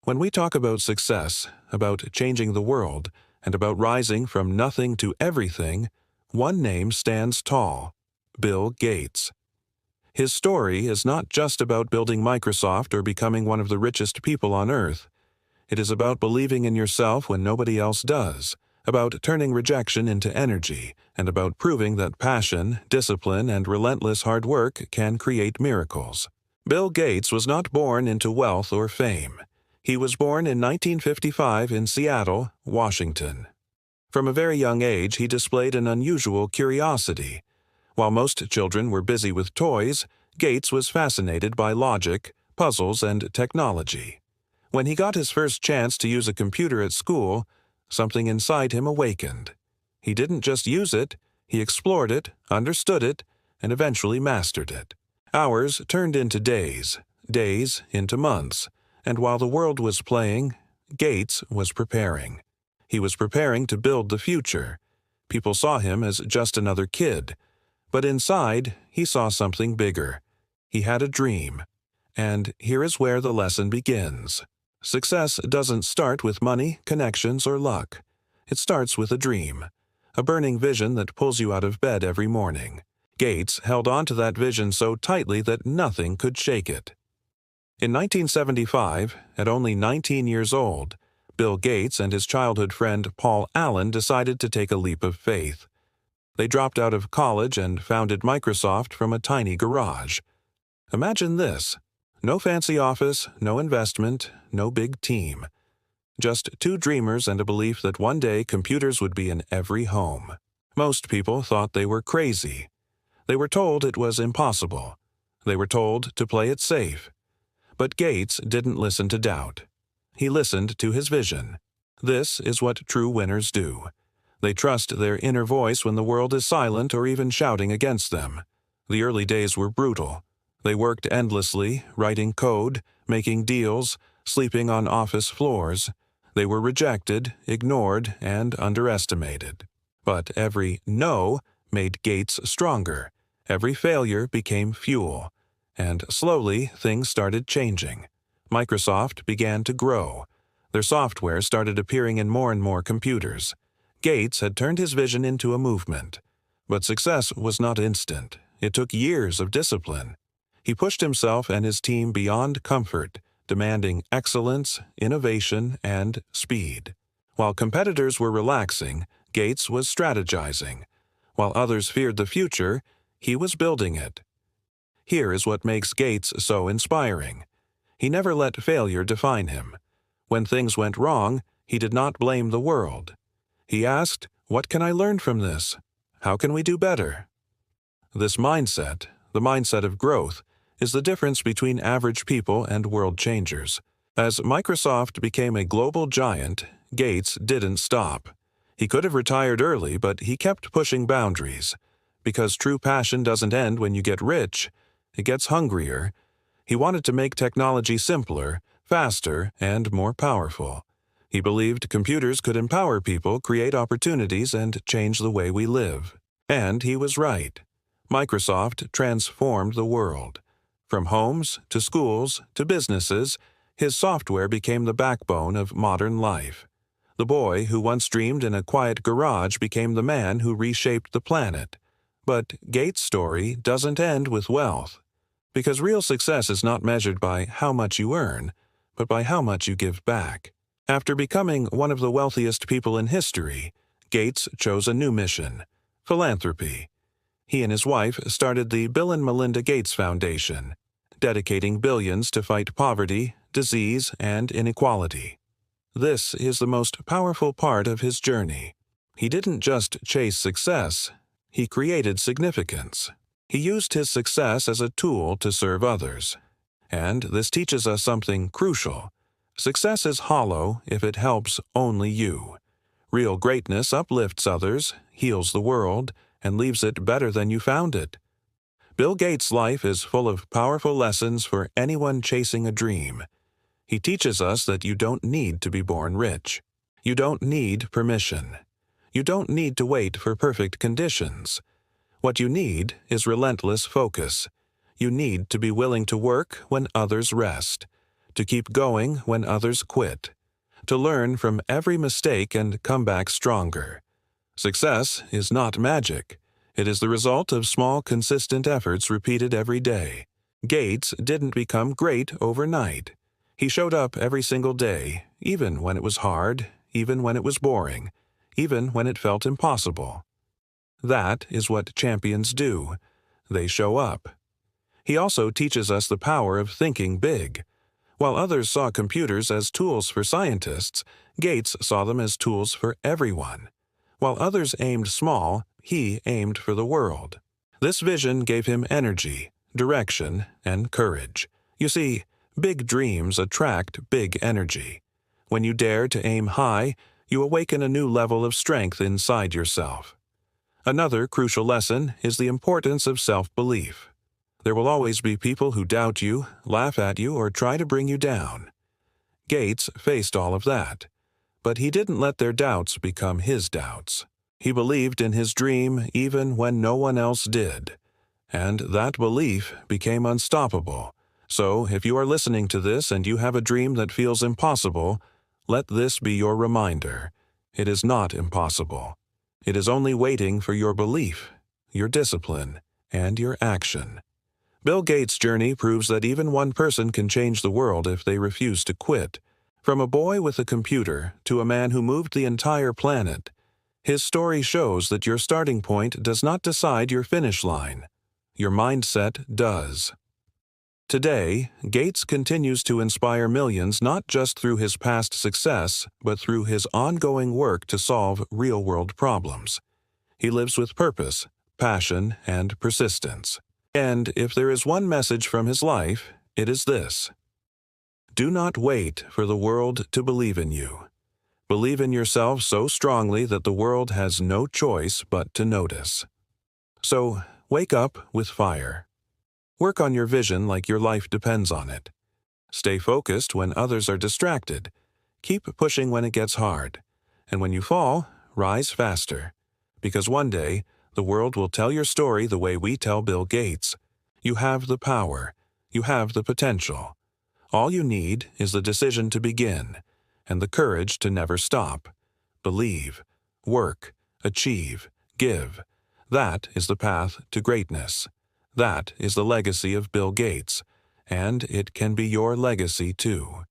When we talk about success, about changing the world, and about rising from nothing to everything, one name stands tall: Bill Gates. His story is not just about building Microsoft or becoming one of the richest people on Earth. It is about believing in yourself when nobody else does, about turning rejection into energy, and about proving that passion, discipline, and relentless hard work can create miracles. Bill Gates was not born into wealth or fame. He was born in 1955 in Seattle, Washington. From a very young age, he displayed an unusual curiosity. While most children were busy with toys, Gates was fascinated by logic, puzzles, and technology. When he got his first chance to use a computer at school, something inside him awakened. He didn't just use it, he explored it, understood it, and eventually mastered it. Hours turned into days, days into months, and while the world was playing, Gates was preparing. He was preparing to build the future. People saw him as just another kid. But inside, he saw something bigger. He had a dream. And here is where the lesson begins. Success doesn't start with money, connections, or luck. It starts with a dream, a burning vision that pulls you out of bed every morning. Gates held on to that vision so tightly that nothing could shake it. In 1975, at only 19 years old, Bill Gates and his childhood friend Paul Allen decided to take a leap of faith. They dropped out of college and founded Microsoft from a tiny garage. Imagine this: no fancy office, no investment, no big team. Just two dreamers and a belief that one day computers would be in every home. Most people thought they were crazy. They were told it was impossible. They were told to play it safe. But Gates didn't listen to doubt. He listened to his vision. This is what true winners do. They trust their inner voice when the world is silent or even shouting against them. The early days were brutal. They worked endlessly, writing code, making deals, sleeping on office floors. They were rejected, ignored, and underestimated. But every no made Gates stronger. Every failure became fuel. And slowly, things started changing. Microsoft began to grow. Their software started appearing in more and more computers. Gates had turned his vision into a movement. But success was not instant. It took years of discipline. He pushed himself and his team beyond comfort, demanding excellence, innovation, and speed. While competitors were relaxing, Gates was strategizing. While others feared the future, he was building it. Here is what makes Gates so inspiring. He never let failure define him. When things went wrong, he did not blame the world. He asked, "What can I learn from this? How can we do better?" This mindset, the mindset of growth, is the difference between average people and world changers. As Microsoft became a global giant, Gates didn't stop. He could have retired early, but he kept pushing boundaries. Because true passion doesn't end when you get rich, it gets hungrier. He wanted to make technology simpler, faster, and more powerful. He believed computers could empower people, create opportunities, and change the way we live. And he was right. Microsoft transformed the world. From homes to schools to businesses, his software became the backbone of modern life. The boy who once dreamed in a quiet garage became the man who reshaped the planet. But Gates' story doesn't end with wealth. Because real success is not measured by how much you earn, but by how much you give back. After becoming one of the wealthiest people in history, Gates chose a new mission: philanthropy. He and his wife started the Bill and Melinda Gates Foundation, dedicating billions to fight poverty, disease, and inequality. This is the most powerful part of his journey. He didn't just chase success, he created significance. He used his success as a tool to serve others. And this teaches us something crucial. Success is hollow if it helps only you. Real greatness uplifts others, heals the world, and leaves it better than you found it. Bill Gates' life is full of powerful lessons for anyone chasing a dream. He teaches us that you don't need to be born rich. You don't need permission. You don't need to wait for perfect conditions. What you need is relentless focus. You need to be willing to work when others rest, to keep going when others quit, to learn from every mistake and come back stronger. Success is not magic. It is the result of small, consistent efforts repeated every day. Gates didn't become great overnight. He showed up every single day, even when it was hard, even when it was boring, even when it felt impossible. That is what champions do. They show up. He also teaches us the power of thinking big. While others saw computers as tools for scientists, Gates saw them as tools for everyone. While others aimed small, he aimed for the world. This vision gave him energy, direction, and courage. You see, big dreams attract big energy. When you dare to aim high, you awaken a new level of strength inside yourself. Another crucial lesson is the importance of self-belief. There will always be people who doubt you, laugh at you, or try to bring you down. Gates faced all of that, but he didn't let their doubts become his doubts. He believed in his dream even when no one else did, and that belief became unstoppable. So, if you are listening to this and you have a dream that feels impossible, let this be your reminder. It is not impossible. It is only waiting for your belief, your discipline, and your action. Bill Gates' journey proves that even one person can change the world if they refuse to quit. From a boy with a computer to a man who moved the entire planet, his story shows that your starting point does not decide your finish line. Your mindset does. Today, Gates continues to inspire millions not just through his past success, but through his ongoing work to solve real-world problems. He lives with purpose, passion, and persistence. And if there is one message from his life, it is this: do not wait for the world to believe in you. Believe in yourself so strongly that the world has no choice but to notice. So, wake up with fire. Work on your vision like your life depends on it. Stay focused when others are distracted. Keep pushing when it gets hard. And when you fall, rise faster. Because one day, the world will tell your story the way we tell Bill Gates. You have the power. You have the potential. All you need is the decision to begin, and the courage to never stop. Believe, work, achieve, give. That is the path to greatness. That is the legacy of Bill Gates, and it can be your legacy too.